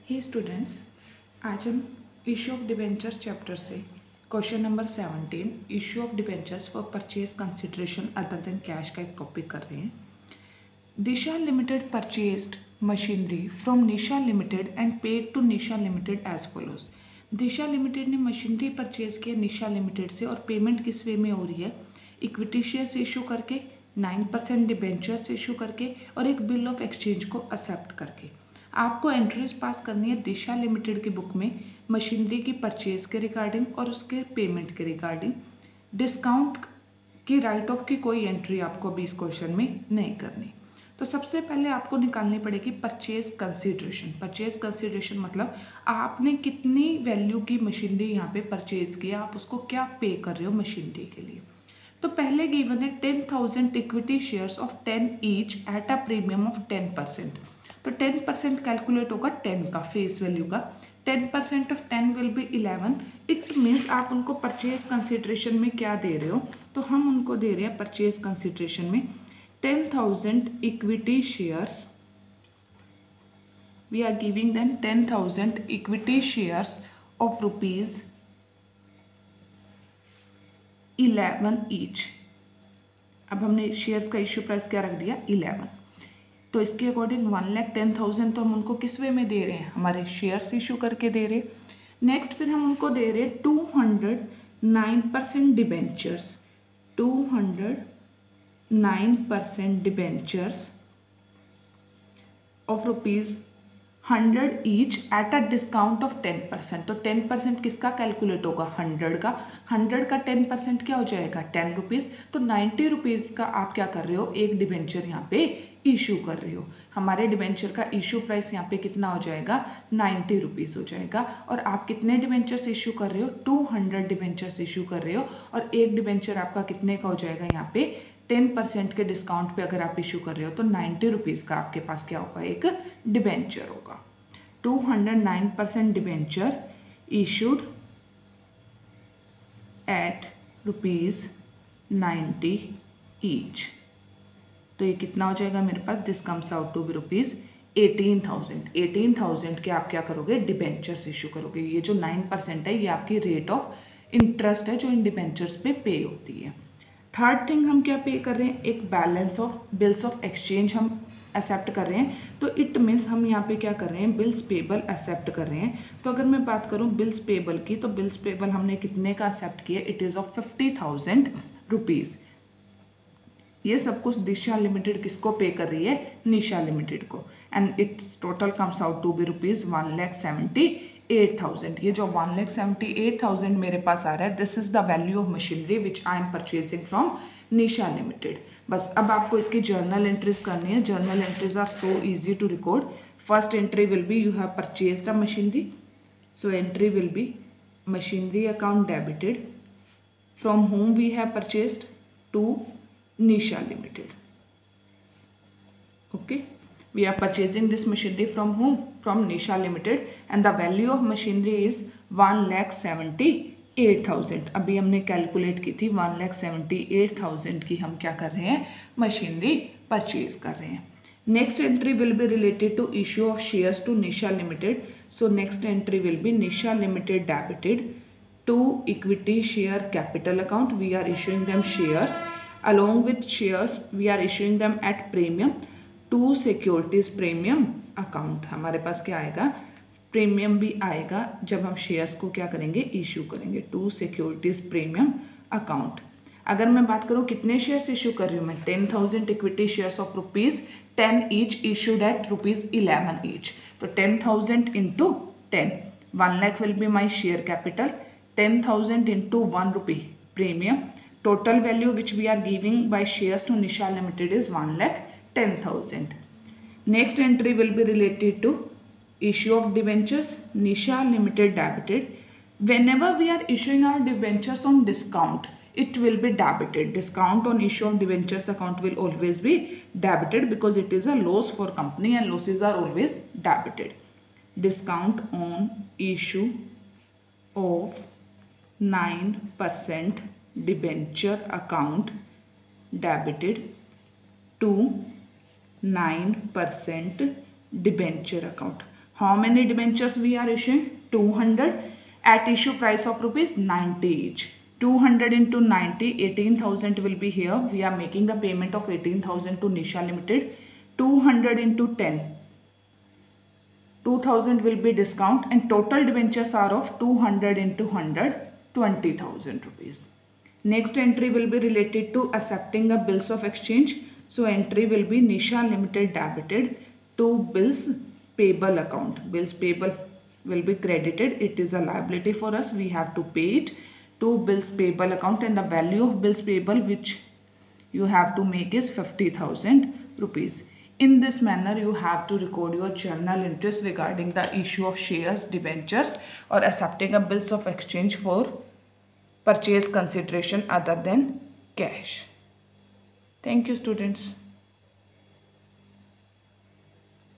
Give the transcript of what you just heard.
हे students, आज हम issue of debentures chapter से question number 17 issue of debentures for purchase consideration other than cash का एक topic कर रहे हैं। Disha limited purchased machinery from Nisha limited and paid to Nisha limited as follows. Disha limited ने machinery purchase किया निशा लिमिटेड से और पेमेंट किस वे में हो रही है? इक्विटी शेयर्स इशू करके, 9% डिबेंचर्स इशू करके और एक बिल ऑफ एक्सचेंज को एक्सेप्ट करके। आपको एंट्रीज पास करनी है दिशा लिमिटेड की बुक में मशीनरी की परचेज के रिगार्डिंग और उसके पेमेंट के रिगार्डिंग। डिस्काउंट की राइट ऑफ की कोई एंट्री आपको अभी इस क्वेश्चन में नहीं करनी। तो सबसे पहले आपको निकालनी पड़ेगी परचेज कंसीडरेशन। परचेज कंसीडरेशन मतलब आपने कितनी वैल्यू की मशीनरी यहाँ पे परचेज किया, आप उसको क्या पे कर रहे हो मशीनरी के लिए। तो पहले गिवन है 10,000 equity shares of 10 each at a premium of 10%। तो 10% कैलकुलेट होगा 10 का फेस वैल्यू का। 10% of 10 will be 11। It means आप उनको परचेज कंसिडरेशन में क्या दे रहे हो? तो हम उनको दे रहे हैं परचेज कंसिडरेशन में 10,000 equity shares. We are giving them 10,000 equity shares of rupees 11 each. अब हमने शेयर्स का इश्यू प्राइस क्या रख दिया? 11। तो इसके अकॉर्डिंग 1,10,000 तो हम उनको किस वे में दे रहे हैं? हमारे शेयर्स इशू करके दे रहे। नेक्स्ट फिर हम उनको दे रहे 209% debentures. 209% debentures of rupees 100 each at a discount of 10%। तो 10% किसका कैलकुलेट होगा? 100 का। 100 का 10% क्या हो जाएगा? 10 रुपीज़। तो 90 रुपीज़ का आप क्या कर रहे हो? एक डिबेंचर यहाँ पे इशू कर रहे हो। हमारे डिबेंचर का इशू प्राइस यहाँ पे कितना हो जाएगा? 90 रुपीज़ हो जाएगा। और आप कितने डिबेंचर्स इशू कर रहे हो? 200 डिबेंचर्स इशू कर रहे हो। और एक डिबेंचर आपका कितने का हो जाएगा? यहाँ पे 10% के डिस्काउंट पे अगर आप इशू कर रहे हो तो 90 रुपीज़ का आपके पास क्या होगा? एक डिबेंचर होगा। 209% डिबेंचर इशूड एट ₹90 ईच। तो ये कितना हो जाएगा मेरे पास? This comes out to be ₹18,000। 18,000 के आप क्या करोगे? डिबेंचर्स इशू करोगे। ये जो 9% है ये आपकी रेट ऑफ इंटरेस्ट है जो इन डिबेंचर्स पे पे होती है। थर्ड थिंग हम क्या पे कर रहे हैं? एक balance of bills of exchange हम एक्सेप्ट कर रहे हैं। तो इट मीन्स हम यहाँ पे क्या कर रहे हैं? बिल्स पेबल एक्सेप्ट कर रहे हैं। तो अगर मैं बात करूँ बिल्स पेबल की, तो बिल्स पेबल हमने कितने का एक्सेप्ट किया? It is of 50,000 rupees. ये सब कुछ दिशा लिमिटेड किसको पे कर रही है? निशा लिमिटेड को। And its total comes out to be ₹1,78,000। ये जो 1,78,000 मेरे पास आ रहा है, this is the value of machinery which I am purchasing from Nisha limited. बस अब आपको इसकी जर्नल एंट्रीज करनी है। Journal entries are so easy to record. First entry will be you have purchased a machinery, so entry will be machinery account debited from whom we have purchased to Nisha Limited. Okay, we are purchasing this machinery from whom? From Nisha Limited, and the value of machinery is 1,78,000. अभी हमने calculate की थी 1,78,000 की हम क्या कर रहे हैं? मशीनरी परचेज कर रहे हैं। Next entry will be related to issue of shares to Nisha limited. So next entry will be Nisha limited debited to equity share capital account. We are issuing them shares. Along with shares we are issuing them at premium to securities premium account. हमारे पास क्या आएगा? Premium भी आएगा जब हम shares को क्या करेंगे? इशू करेंगे टू सिक्योरिटीज प्रीमियम अकाउंट। अगर मैं बात करूँ कितने शेयर्स इशू कर रही हूँ मैं? 10,000 equity shares of ₹10 each issued at ₹11 each. तो 10,000 into 10, 1 lakh will be my share capital. 10,000 into 1 rupee premium. Total value which we are giving by shares to Nisha Limited is 1,10,000. Next entry will be related to issue of debentures. Nisha Limited debited. Whenever we are issuing our debentures on discount, it will be debited. Discount on issue of debentures account will always be debited because it is a loss for company and losses are always debited. Discount on issue of 9% debenture account debited to 9% debenture account. How many debentures we are issuing? 200 at issue price of rupees 90 each. 200 into 90, 18,000 will be here. We are making the payment of 18,000 to Nisha Limited. 200 into 10, 2,000 will be discount, and total debentures are of 200 into 100, 20,000 rupees. Next entry will be related to accepting the bills of exchange. So entry will be Nisha Limited debited to bills payable account. Bills payable will be credited. It is a liability for us. We have to pay it to bills payable account, and the value of bills payable which you have to make is 50,000 rupees. In this manner, you have to record your journal entries regarding the issue of shares, debentures, or accepting a bills of exchange for purchase consideration other than cash. Thank you, students.